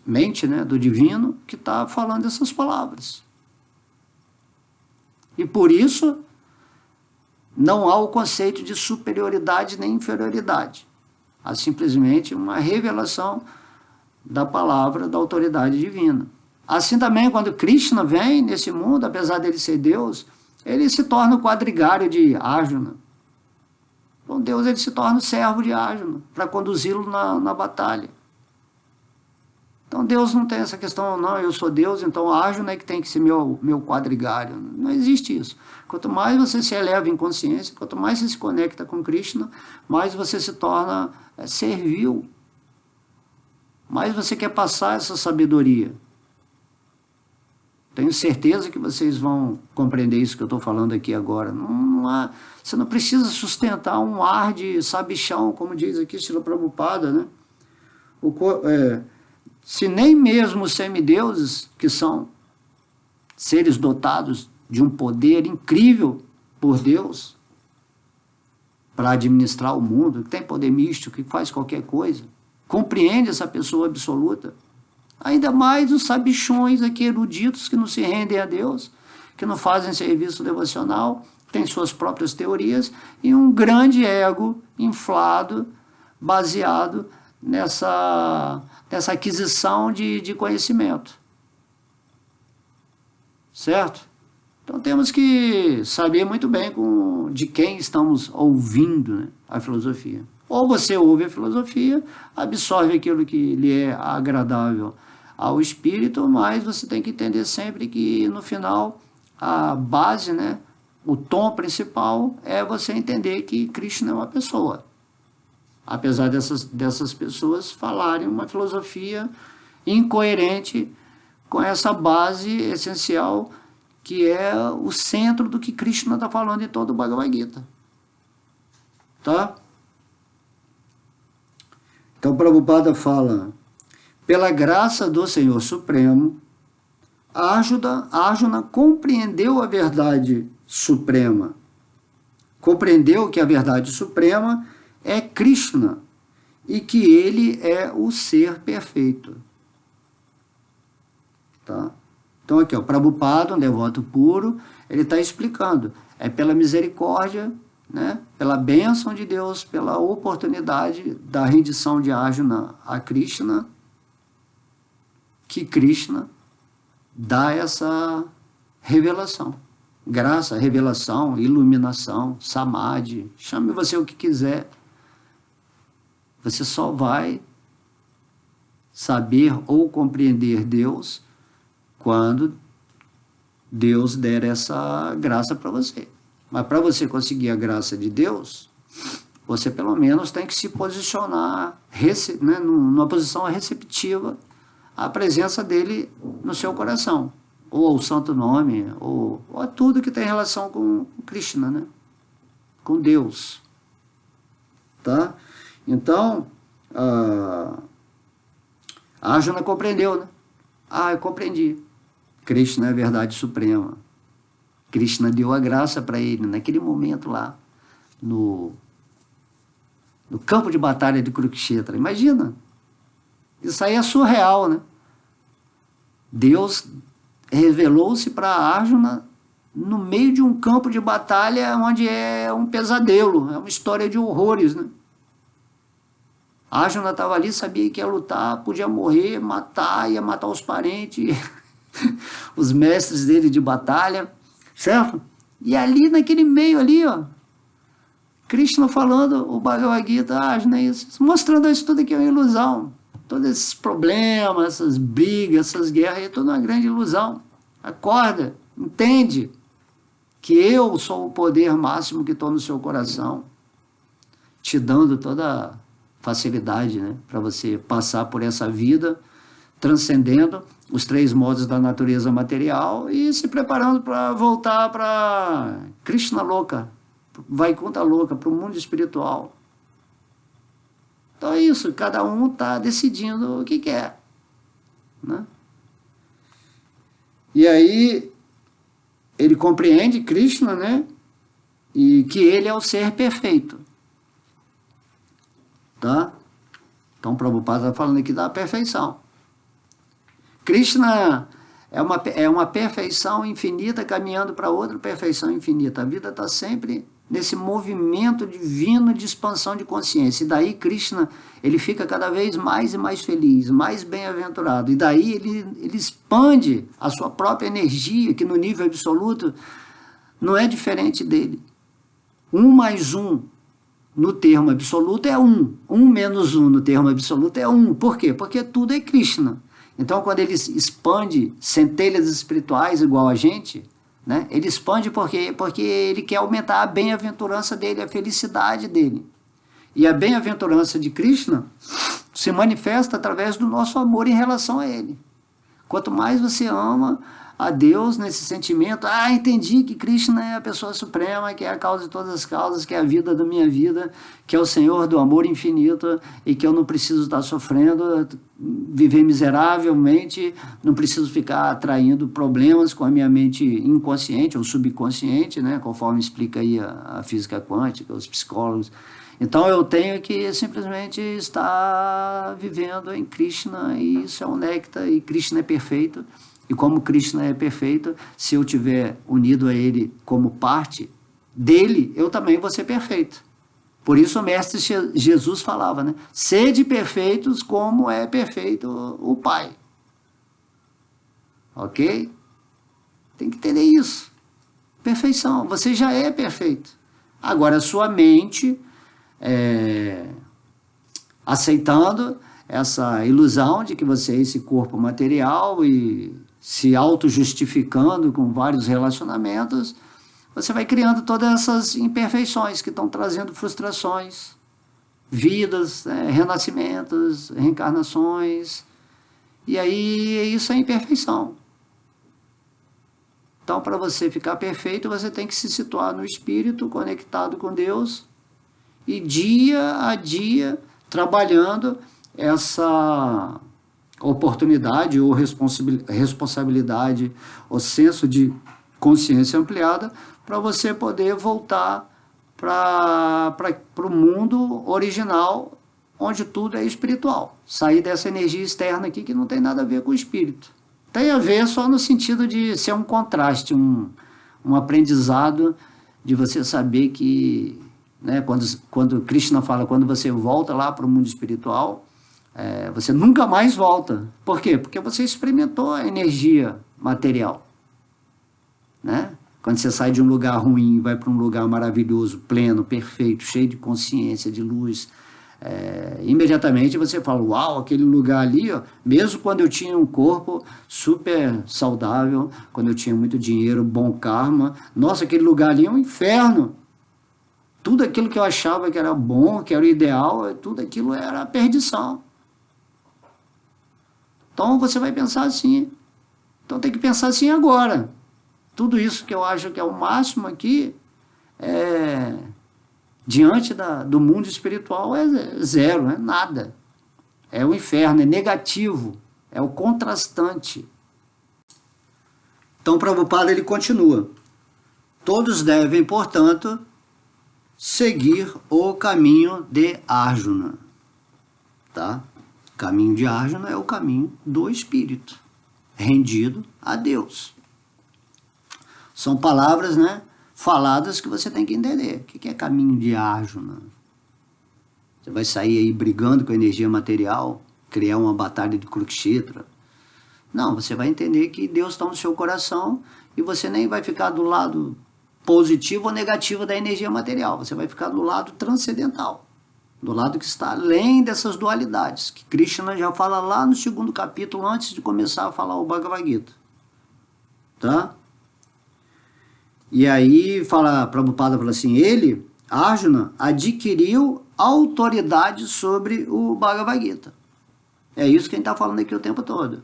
mente, né, do divino, que está falando essas palavras. E por isso não há o conceito de superioridade nem inferioridade. Há simplesmente uma revelação da palavra da autoridade divina. Assim também, quando Krishna vem nesse mundo, apesar dele ser Deus, ele se torna o quadrigário de Arjuna. Então Deus, ele se torna o servo de Arjuna para conduzi-lo na batalha. Então Deus não tem essa questão, não, eu sou Deus, então Arjuna é que tem que ser meu quadrigário. Não existe isso. Quanto mais você se eleva em consciência, quanto mais você se conecta com Krishna, mais você se torna servil. Mais você quer passar essa sabedoria. Tenho certeza que vocês vão compreender isso que eu estou falando aqui agora. Você não precisa sustentar um ar de sabichão, como diz aqui Srila Prabhupada, né? Se nem mesmo os semideuses, que são seres dotados de um poder incrível por Deus, para administrar o mundo, que tem poder místico, que faz qualquer coisa, compreende essa pessoa absoluta, ainda mais os sabichões aqui eruditos que não se rendem a Deus, que não fazem serviço devocional, têm suas próprias teorias e um grande ego inflado, baseado nessa aquisição de conhecimento. Certo? Então temos que saber muito bem de quem estamos ouvindo, né, a filosofia. Ou você ouve a filosofia, absorve aquilo que lhe é agradável ao espírito, mas você tem que entender sempre que no final a base, né, o tom principal é você entender que Krishna é uma pessoa. Apesar dessas pessoas falarem uma filosofia incoerente com essa base essencial que é o centro do que Krishna está falando em todo o Bhagavad Gita. Tá? Então, Prabhupada fala, pela graça do Senhor Supremo, Arjuna compreendeu a verdade suprema. Compreendeu que a verdade suprema é Krishna e que ele é o ser perfeito. Tá? Então aqui, ó, Prabhupada, um devoto puro, ele está explicando, é pela misericórdia, né, pela bênção de Deus, pela oportunidade da rendição de Arjuna a Krishna, que Krishna dá essa revelação. Graça, revelação, iluminação, samadhi, chame você o que quiser. Você só vai saber ou compreender Deus quando Deus der essa graça para você. Mas para você conseguir a graça de Deus, você pelo menos tem que se posicionar, né, numa posição receptiva à presença dele no seu coração, ou ao santo nome, ou a tudo que tem relação com Krishna, né? Com Deus. Tá? Então, Arjuna compreendeu, né? Eu compreendi. Krishna é a verdade suprema. Krishna deu a graça para ele naquele momento lá, no campo de batalha de Kurukshetra. Imagina, Isso aí é surreal, né? Deus revelou-se para Arjuna no meio de um campo de batalha onde é um pesadelo, é uma história de horrores, né? Arjuna estava ali, sabia que ia lutar, podia morrer, matar, ia matar os parentes, os mestres dele de batalha, certo? E ali, naquele meio ali, ó, Krishna falando, o Bhagavad Gita, Arjuna, isso, mostrando isso tudo aqui é uma ilusão. Todos esses problemas, essas brigas, essas guerras, é tudo uma grande ilusão. Acorda, entende que eu sou o poder máximo que estou no seu coração, te dando toda a facilidade, né, para você passar por essa vida, transcendendo os 3 modos da natureza material e se preparando para voltar para Krishna louca, Vaikuntha louca, para o mundo espiritual. Então é isso, cada um está decidindo o que quer, né? E aí ele compreende Krishna, né? E que ele é o ser perfeito, tá? Então Prabhupada está falando aqui da perfeição. Krishna é uma perfeição infinita caminhando para outra perfeição infinita. A vida está sempre nesse movimento divino de expansão de consciência. E daí Krishna, ele fica cada vez mais e mais feliz, mais bem-aventurado. E daí ele expande a sua própria energia, que no nível absoluto não é diferente dele. 1 mais 1 no termo absoluto é 1. 1 menos 1 no termo absoluto é 1. Por quê? Porque tudo é Krishna. Então, quando ele expande centelhas espirituais igual a gente, né, ele expande porque ele quer aumentar a bem-aventurança dele, a felicidade dele. E a bem-aventurança de Krishna se manifesta através do nosso amor em relação a ele. Quanto mais você ama a Deus nesse sentimento, entendi que Krishna é a pessoa suprema, que é a causa de todas as causas, que é a vida da minha vida, que é o Senhor do amor infinito e que eu não preciso estar sofrendo, viver miseravelmente, não preciso ficar atraindo problemas com a minha mente inconsciente ou subconsciente, né, conforme explica aí a física quântica, os psicólogos. Então eu tenho que simplesmente estar vivendo em Krishna, e isso é um néctar, e Krishna é perfeito. E como Krishna é perfeito, se eu tiver unido a ele como parte dele, eu também vou ser perfeito. Por isso o mestre Jesus falava, né? Sede perfeitos como é perfeito o Pai. Ok? Tem que entender isso. Perfeição. Você já é perfeito. Agora a sua mente, aceitando essa ilusão de que você é esse corpo material e se auto-justificando com vários relacionamentos, você vai criando todas essas imperfeições que estão trazendo frustrações, vidas, renascimentos, reencarnações, e aí isso é imperfeição. Então, para você ficar perfeito, você tem que se situar no espírito, conectado com Deus, e dia a dia trabalhando essa oportunidade ou responsabilidade, o senso de consciência ampliada, para você poder voltar para o mundo original, onde tudo é espiritual. Sair dessa energia externa aqui que não tem nada a ver com o espírito. Tem a ver só no sentido de ser um contraste, um aprendizado de você saber que, né, quando Krishna fala, quando você volta lá para o mundo espiritual, você nunca mais volta. Por quê? Porque você experimentou a energia material, né? Quando você sai de um lugar ruim e vai para um lugar maravilhoso, pleno, perfeito, cheio de consciência, de luz, imediatamente você fala, uau, aquele lugar ali, ó, mesmo quando eu tinha um corpo super saudável, quando eu tinha muito dinheiro, bom karma, nossa, aquele lugar ali é um inferno. Tudo aquilo que eu achava que era bom, que era o ideal, tudo aquilo era perdição. Então você vai pensar assim. Então tem que pensar assim agora. Tudo isso que eu acho que é o máximo aqui, diante do mundo espiritual, é zero, é nada. É o inferno, é negativo, é o contrastante. Então Prabhupada ele continua. Todos devem, portanto, seguir o caminho de Arjuna. Tá? O caminho de Arjuna é o caminho do espírito, rendido a Deus. São palavras, né, faladas que você tem que entender. O que é caminho de Arjuna? Você vai sair aí brigando com a energia material, criar uma batalha de Kurukshetra? Não, você vai entender que Deus está no seu coração e você nem vai ficar do lado positivo ou negativo da energia material. Você vai ficar do lado transcendental, do lado que está além dessas dualidades, que Krishna já fala lá no 2º capítulo, antes de começar a falar o Bhagavad Gita. Tá? E aí, Prabhupada fala assim, ele, Arjuna, adquiriu autoridade sobre o Bhagavad Gita. É isso que a gente está falando aqui o tempo todo.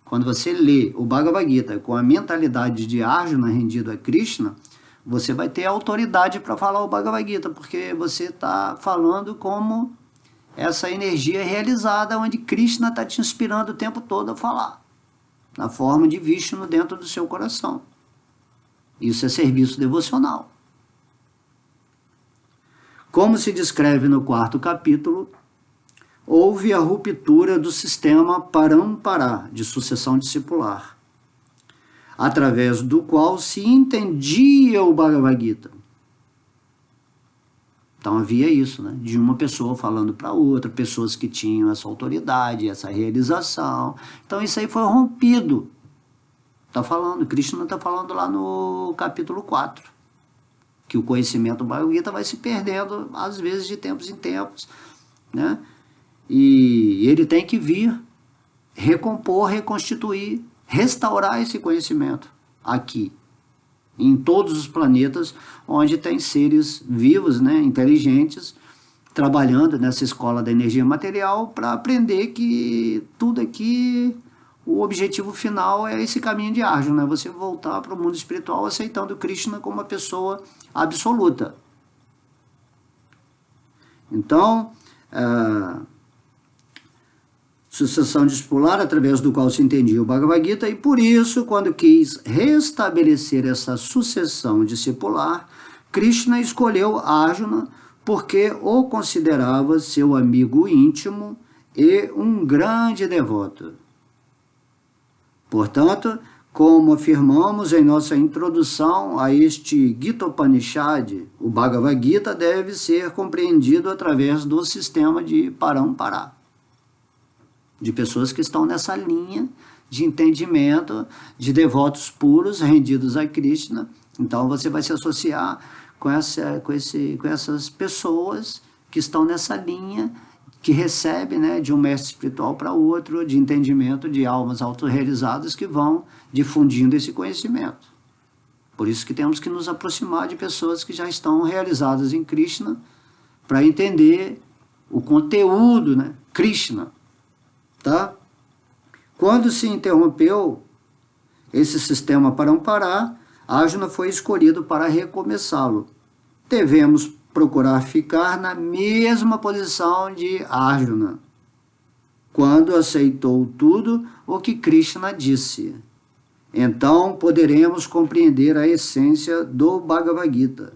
Quando você lê o Bhagavad Gita com a mentalidade de Arjuna rendido a Krishna, você vai ter autoridade para falar o Bhagavad Gita, porque você está falando como essa energia realizada, onde Krishna está te inspirando o tempo todo a falar, na forma de Vishnu dentro do seu coração. Isso é serviço devocional. Como se descreve no 4º capítulo, houve a ruptura do sistema Parampara, de sucessão discipular, através do qual se entendia o Bhagavad Gita. Então havia isso, né? De uma pessoa falando para outra, pessoas que tinham essa autoridade, essa realização. Então isso aí foi rompido. Krishna está falando lá no capítulo 4, que o conhecimento do Bhagavad Gita vai se perdendo, às vezes, de tempos em tempos, né? E ele tem que vir recompor, reconstituir, restaurar esse conhecimento aqui, em todos os planetas onde tem seres vivos, né, inteligentes, trabalhando nessa escola da energia material para aprender que tudo aqui, o objetivo final é esse caminho de Arjuna, né? Você voltar para o mundo espiritual aceitando Krishna como uma pessoa absoluta. Então, sucessão discipular através do qual se entendia o Bhagavad Gita, e por isso, quando quis restabelecer essa sucessão discipular, Krishna escolheu Arjuna porque o considerava seu amigo íntimo e um grande devoto. Portanto, como afirmamos em nossa introdução a este Gita Upanishad, o Bhagavad Gita deve ser compreendido através do sistema de Parampara, de pessoas que estão nessa linha de entendimento, de devotos puros, rendidos a Krishna. Então você vai se associar com essas pessoas que estão nessa linha, que recebe, né, de um mestre espiritual para outro, de entendimento de almas autorrealizadas que vão difundindo esse conhecimento. Por isso que temos que nos aproximar de pessoas que já estão realizadas em Krishna, para entender o conteúdo, né, Krishna. Tá? Quando se interrompeu esse sistema Parampara, Arjuna foi escolhido para recomeçá-lo. Devemos procurar ficar na mesma posição de Arjuna, quando aceitou tudo o que Krishna disse. Então poderemos compreender a essência do Bhagavad Gita.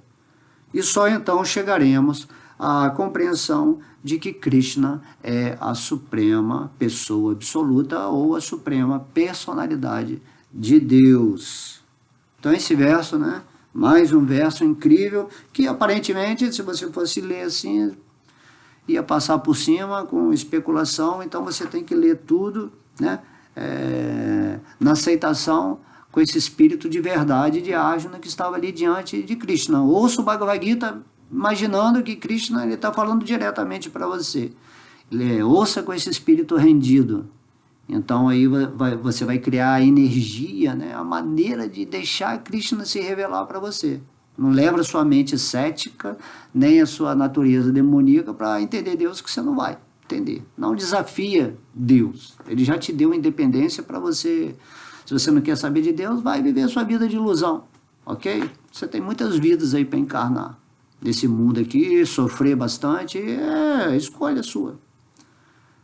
E só então chegaremos à compreensão de que Krishna é a suprema pessoa absoluta ou a suprema personalidade de Deus. Então esse verso, né? Mais um verso incrível, que aparentemente, se você fosse ler assim, ia passar por cima com especulação. Então você tem que ler tudo, né, na aceitação, com esse espírito de verdade de Arjuna que estava ali diante de Krishna. Ouça o Bhagavad Gita imaginando que Krishna está falando diretamente para você. Ouça com esse espírito rendido. Então aí você vai criar a energia, né, a maneira de deixar Krishna se revelar para você. Não leva a sua mente cética, nem a sua natureza demoníaca para entender Deus, que você não vai entender. Não desafia Deus. Ele já te deu independência para você. Se você não quer saber de Deus, vai viver a sua vida de ilusão. Ok? Você tem muitas vidas aí para encarnar nesse mundo aqui, sofrer bastante, escolha sua.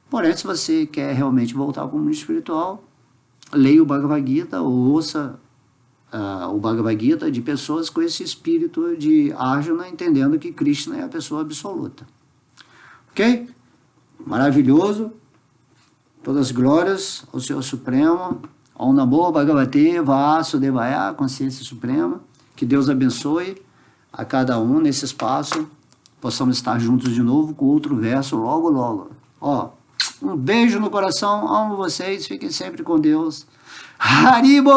Porém, se você quer realmente voltar para o mundo espiritual, leia o Bhagavad Gita, ou ouça o Bhagavad Gita de pessoas com esse espírito de Arjuna, entendendo que Krishna é a pessoa absoluta. Ok? Maravilhoso. Todas as glórias ao Senhor Supremo, ao Namo Bhagavate Vasudevaya, Consciência Suprema. Que Deus abençoe a cada um nesse espaço. Possamos estar juntos de novo com outro verso logo, logo. Ó, um beijo no coração, amo vocês, fiquem sempre com Deus. Haribo!